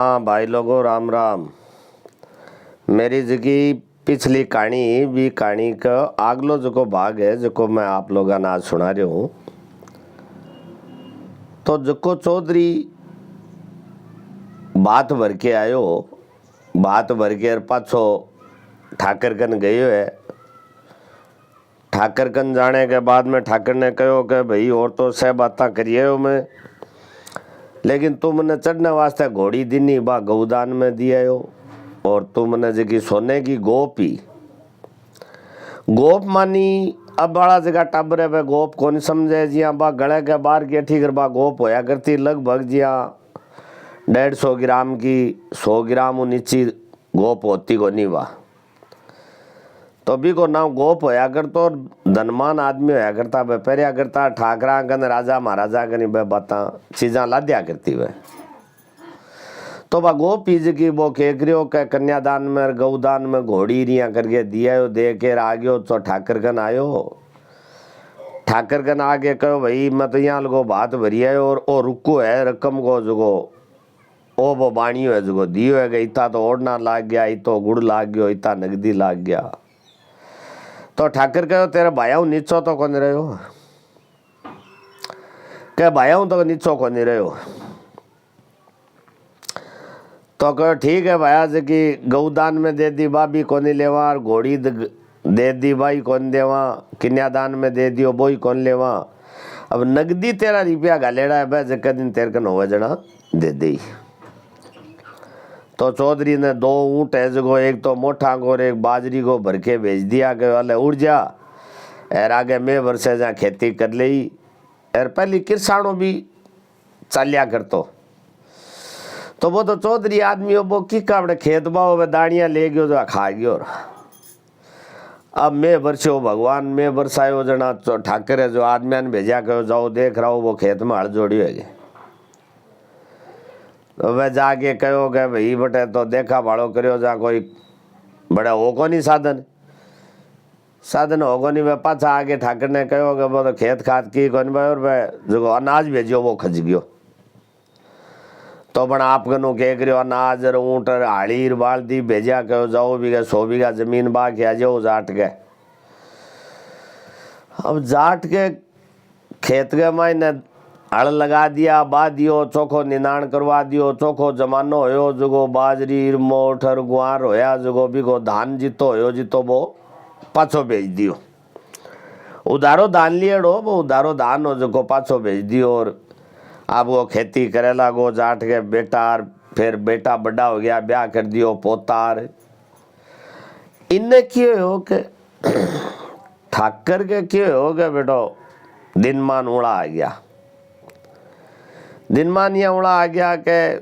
हाँ भाई लोगों, राम राम। मेरी जगी पिछली कहानी भी कहानी का आगलो जो भाग है जो मैं आप लोगों ने आज सुना रहा हूँ। तो जको चौधरी बात भर के आयो, बात भर के पाछो ठाकर कन गयो है। ठाकर कन जाने के बाद में ठाकर ने कहो कि भाई और तो सह बात करिए हो मैं, लेकिन तुमने चढ़ने वास्ते घोड़ी दिनी बा गौदान में दिया हो, और तुमने जगी सोने की गोप ही गोप मानी। अब बड़ा जगह टाबर है गोप कौन समझे जिया बा गले के बाहर की ठीक बा गोप होया करती लगभग जिया 150 ग्राम की 100 ग्राम नीची गोप होती को नहीं बा। तो भी को नाम गोप होया कर तो धनमान आदमी होया करता वे पेरिया करता ठाकरा कन राजा महाराजा कन वे बाता चीजा लाद्या करती वे। तो बा गोपी जी की वो केकरियो के कन्यादान में गौदान में घोड़ी रिया करके दिया दे के आ गयो। तो ठाकर कन आयो, ठाकर कन आगे कहो भाई मैं तो यहाँ लगो बात भरी है और ओ रुको है रकम को जो ओ वो बाणियो है जो दियो है इतना तो ओढ़ना लाग गया, इतो गुड़ लाग गयो, इतना नगदी लाग गया। तो ठाकर कहो तेरे भाया नीचो तो कौन रहो के भाया तो नीचो कौन रहो। तो कहो ठीक है भाया जी की गौदान में दे दी भाभी कोनी लेवा, और घोड़ी दे दी भाई कौन देवा, कन्यादान में दे दियो बोई कौन लेवा। अब नगदी तेरा रुपया गालेड़ा है भाई जक दिन तेरे कन होवे जना दे दी। तो चौधरी ने 2 ऊँट है जो एक तो मोटा को और एक बाजरी को भर के भेज दिया कि वाले उड़ जा और आगे मैं वर्षे जा खेती कर ली। और पहली किसानों भी चालिया करतो। तो वो तो चौधरी आदमी हो वो की कावड़े खेत बाओ वे दानिया ले गयो जो खा गयो। अब मैं वर्षो भगवान मैं वर्षायो जना ठाकर है जो आदमी ने भेजा कहो जाओ देख रहा हो वो खेत में हल जोड़ी है। तो वह जाके कहो कि भाई बटे तो देखा भाड़ो करो जा कोई बड़ा होगो नहीं साधन साधन होगो नहीं। वह पाछा आगे ठाकर ने कहो कि वो तो खेत खाद की कौन भाई और वह जो अनाज भेजियो वो खज गयो। तो बना आप कनो कह करो अनाज ऊँट हाड़ी बाल दी भेजा कहो जाओ बीघा 100 बीघा जमीन बा के आ जाओ जाट के। अब जाट के खेत के मायने हल लगा दिया बा दियो चोखो निनाण करवा दियो। चोखो जमानो होयो जो बाजरी मोठ और गुआर होया जो बिको धान जितो होयो जितो वो पाछो भेज दियो। उधारो धान लिएड़ो वो उधारो धान हो जो पाछो भेज दियो। और आप वो खेती करे लागो जाट के बेटा, फिर बेटा बड़ा हो गया ब्याह कर दियो पोतार। इनने क्यों हो के ठाकर के क्यों हो गए बेटो दिनमान उड़ा आ गया। दिनमान ये उड़ा आ गया के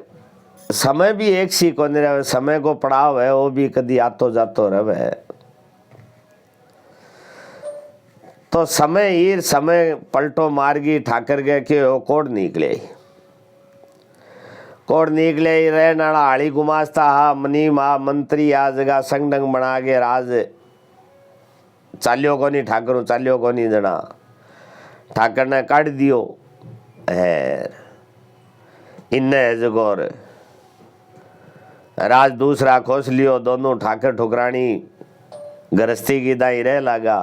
समय भी एक सी को नहीं रहे, समय को पड़ाव है वो भी कदी आतो जातो रहे। तो समय ही समय पलटो मार्गी ठाकर गए कि वो कोड निकले ही रहे नाड़ा हाड़ी गुमास्ता हा मनी माँ मंत्री आ जगह संग डंग बना के राज चालियो को नहीं ठाकर चालियो को नहीं जना ठाकर ने काट दियो है। इन्ने जगोर राज दूसरा खोस लियो। दोनों ठाकर ठुकरानी गृहस्थी की दाई रह लगा।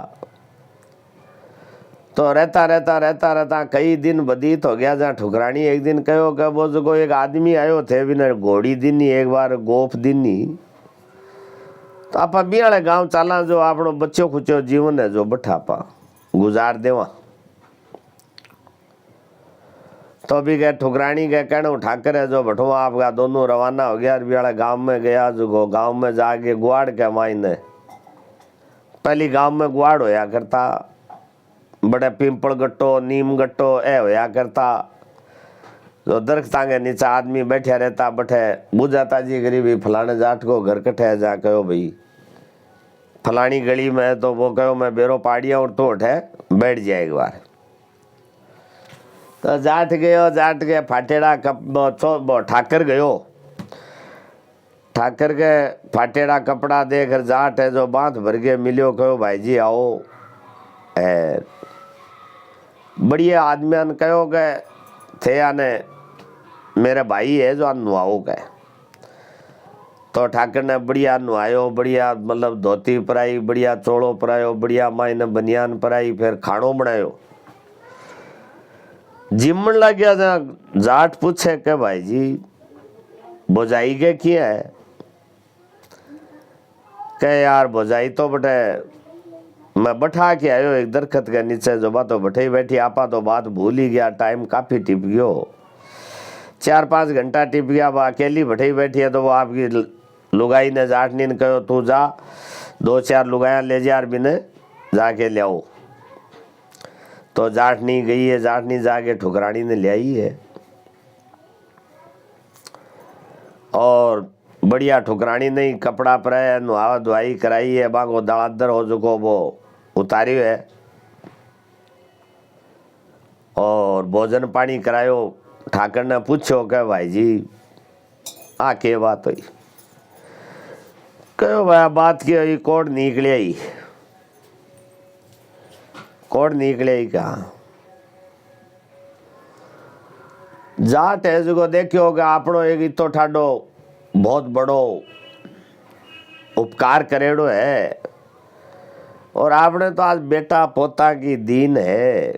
तो रहता कई दिन बदीत हो गया। जहाँ ठुकरानी एक दिन कहो कि वो जो एक आदमी आयो थे बिना घोड़ी दिनी एक बार गोप दिनी। तो आप बियाले गांव चाला जो आपनो बच्चो खुचो जीवन है जो बठापा गुजार देवा। तो भी गए ठुकरानी के कहने ठाकर है जो बठवा आपका दोनों रवाना हो गया। बियाले गांव में गया जो गांव में जाके गुआड़ के मायने पहली गांव में गुआड़ होया करता बड़े पिंपल गट्टो नीम गट्टो ए होया करता। जो दरख्ता के नीचे आदमी बैठा रहता बठे बुझाता जी गरीबी फलाने जाट को घर कटे जा कहो भाई फलानी गली में। तो वो कहो मैं बेरो पाड़िया और तो उठे बैठ जाए एक बार। तो जाट गयो जाट के फाटेड़ा ठाकर गयो ठाकर के फाटेड़ा कपड़ा देकर जाट है जो बांध भर के मिलियो कहो भाई जी आओ। बढ़िया आदमी कहो के थे आने मेरे भाई है जो नुआओ के तो ठाकर ने बढ़िया नुआयो, बढ़िया मतलब धोती पराई, बढ़िया चोड़ो परायो, बढ़िया मायने बनियान पराई, फिर खानो बनायो। जिमन लग गया जहाँ जाट पूछे के भाई जी बोझाई के किया है? कहे यार बोझाई तो बटे मैं बैठा के आयो एक दरखत के नीचे, जो बात तो बैठे बैठी आपा तो बात भूल ही गया, टाइम काफी टिप गयो, 4-5 घंटा टिप गया। वो अकेली बैठी बैठी है तो वो आपकी लुगाई ने जाटनी ने कहो तू जा 2-4 लुगाया ले जा और बिने जाके ले आओ। तो जाटनी गई है, जाटनी जाके ठुकरानी ने ले आई है और बढ़िया ठुकरानी ने कपड़ा पराया, नुहावा धुआई कराई है, बागो दादर हो चुको वो उतारियो है और भोजन पानी करायो। ठाकर ने पूछो के भाई जी आ के बात हुई? कहो भाई बात की हुई कोड निकले ही, कोड निकले ही कहा जाट है जो देखियो कि आपनो एक इतो ठाडो बहुत बड़ो उपकार करेड़ो है और आपने तो आज बेटा पोता की दीन है।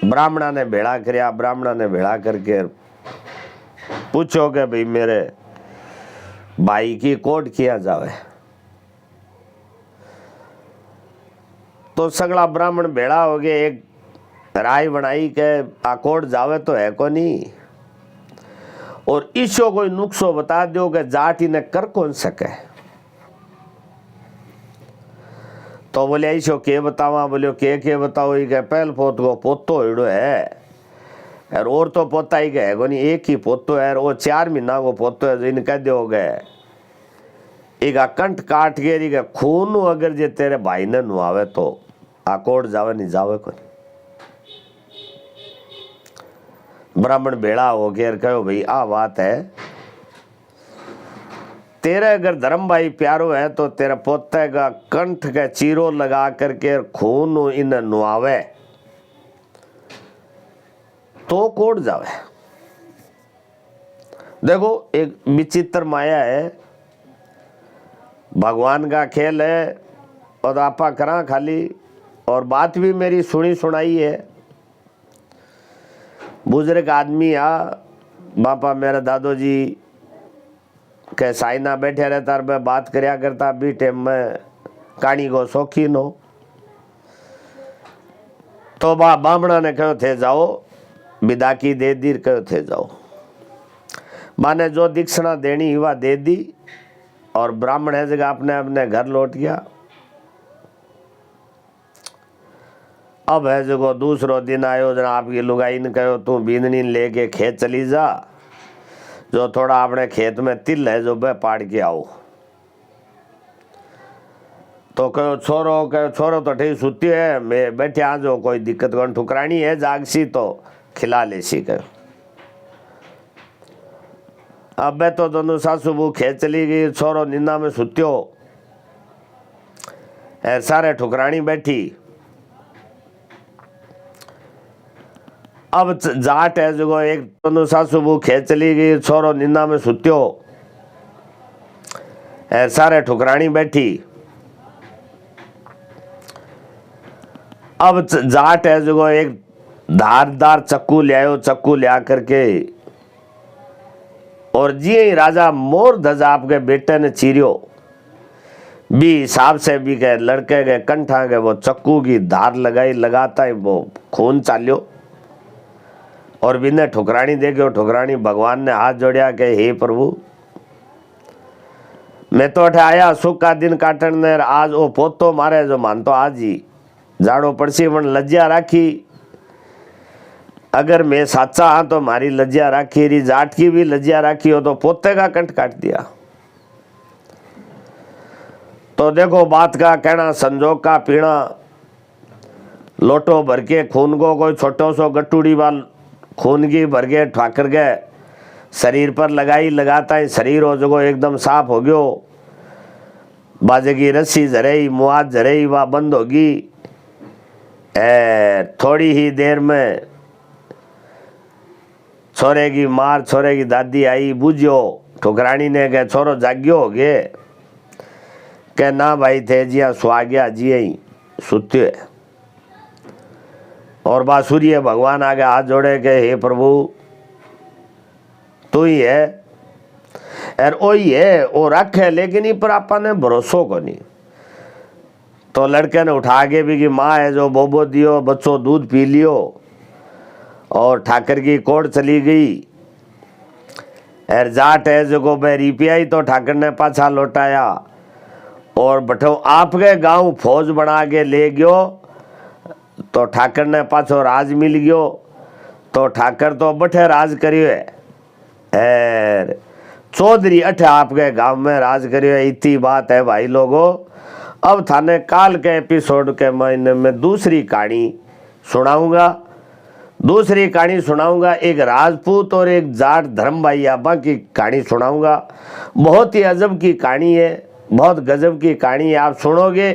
ब्राह्मणा ने भेड़ा करया, ब्राह्मणा ने भेड़ा करके पूछो कि भाई मेरे भाई की कोट किया जावे। तो सगला ब्राह्मण भेड़ा हो गए, एक राय बनाई के आ कोट जावे तो है को नहीं और ईशो कोई नुक्सो बता दो कि जाट इन्हें कर कौन सके। तो बोले ईशो के बतावा? बोलियो के बताओ? ही के पहल पोत को पोतो हिड़ो है और तो पोता ही है को नहीं, एक ही पोतो है वो 4 महीना को पोतो है जो इन कह दोगे इका कंठ काट के इका खून अगर जे तेरे भाई ने नुआवे तो आकोट जावे नहीं जावे कोई। ब्राह्मण भेड़ा हो गया कहो भाई आ बात है, तेरे अगर धर्म भाई प्यारो है तो तेरे पोते का कंठ का चीरो लगा करके खून इन नुआवे तो कोट जावे। देखो एक विचित्र माया है, भगवान का खेल है और आपा करा खाली। और बात भी मेरी सुनी सुनाई है, बुजुर्ग आदमी आ बापा मेरा दादो जी के साइना बैठे रहता और मैं बात करया करता भी टाइम में कहानी को शौकीन हो। तो बामणा ने कहो थे जाओ विदा की दे दी, कहो थे जाओ। माने जो दीक्षिणा देनी वह दे दी और ब्राह्मण है जगह अपने अपने घर लौट गया। अब है जो दूसरो दिन आयो जना आपकी लुगाई ने कहो तू बींदनी लेके खेत चली जा, जो थोड़ा अपने खेत में तिल है जो बे पाड़ के आओ। तो कहो छोरो तो ठीक सुती है, मैं बैठे आ जो कोई दिक्कत कौन, ठुकरानी है जागसी तो खिला ले सी। कहो अब मैं तो दोनों सासू बू खेत चली गई, छोरो निंदा में सुत्यो सारे ठुकरानी बैठी। अब जाट है जो एक दोनों सासू बू खेत चली गई, छोरो निंदा में सुत्यो सारे ठुकरानी बैठी। अब जाट है जो एक धारदार चक्कू ले आयो, चक्कू ले आकर के और जी ही राजा मोर धज आपके बेटे ने चीरियो भी हिसाब से भी के लड़के के कंठा के वो चक्कू की धार लगाई, लगाता ही वो खून चालियो। और बिने ठुकरानी देखियो, ठुकरानी भगवान ने हाथ जोड़िया के हे प्रभु मैं तो अठे आया सुख का दिन काटन ने, आज वो पोतो मारे जो मान तो आज ही जाड़ो पड़सी पण लज्जा राखी। अगर मैं साचा हाँ तो मारी लज्जा राखी, री जाट की भी लज्जा राखी हो तो पोते का कंठ काट दिया। तो देखो बात का कहना, संजोग का पीना, लोटो भर के खून को कोई छोटो सो गट्टूड़ी वाल खून की भर के ठाकर गए शरीर पर लगाई, लगाता ही शरीर हो जो एकदम साफ हो गयो। बाजे की रस्सी झरेई, मुआद झरेई वह बंद होगी। थोड़ी ही देर में छोरे की मार, छोरे की दादी आई, बुझो ठुकरानी ने कह छोरो जाग्यो हो गए, कह ना भाई थे जिया सुहा गया जी ही सुत्यो है। और बासुरी भगवान आगे हाथ जोड़े के हे प्रभु तू ही है और ओ ही है वो रख है, लेकिन इ पर आपा ने भरोसो को नहीं। तो लड़के ने उठा के भी कि माँ है जो बोबो दियो, बच्चों दूध पी लियो, और ठाकर की कोर्ट चली गई। और जाट है जो को रिपियाई तो ठाकर ने पाछा लौटाया, और बठो आपके गांव फौज बना के ले गयो तो ठाकर ने पाछो राज मिल गयो। तो ठाकर तो बठे राज करियो है, चौधरी अठे आपके गांव में राज करियो है। इतनी बात है भाई लोगों। अब थाने काल के एपिसोड के महीने में दूसरी कहानी सुनाऊंगा। दूसरी कहानी सुनाऊंगा एक राजपूत और एक जाट धर्म भाई आबा की कहानी सुनाऊंगा। बहुत ही अजब की कहानी है, बहुत गजब की कहानी है। आप सुनोगे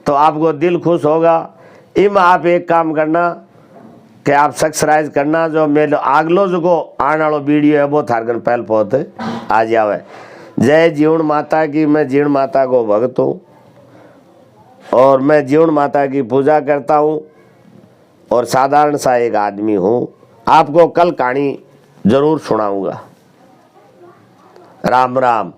तो आपको दिल खुश होगा। इम आप एक काम करना कि आप सब्सक्राइब करना, जो मेरे आगलो जो आने वालो वीडियो है वो थारगन पहल पहुँचे आ जावे। जय जीवन माता की। मैं जीवन माता को भक्त हूँ और मैं जीवन माता की पूजा करता हूँ और साधारण सा एक आदमी हूँ। आपको कल कहानी जरूर सुनाऊंगा। राम राम।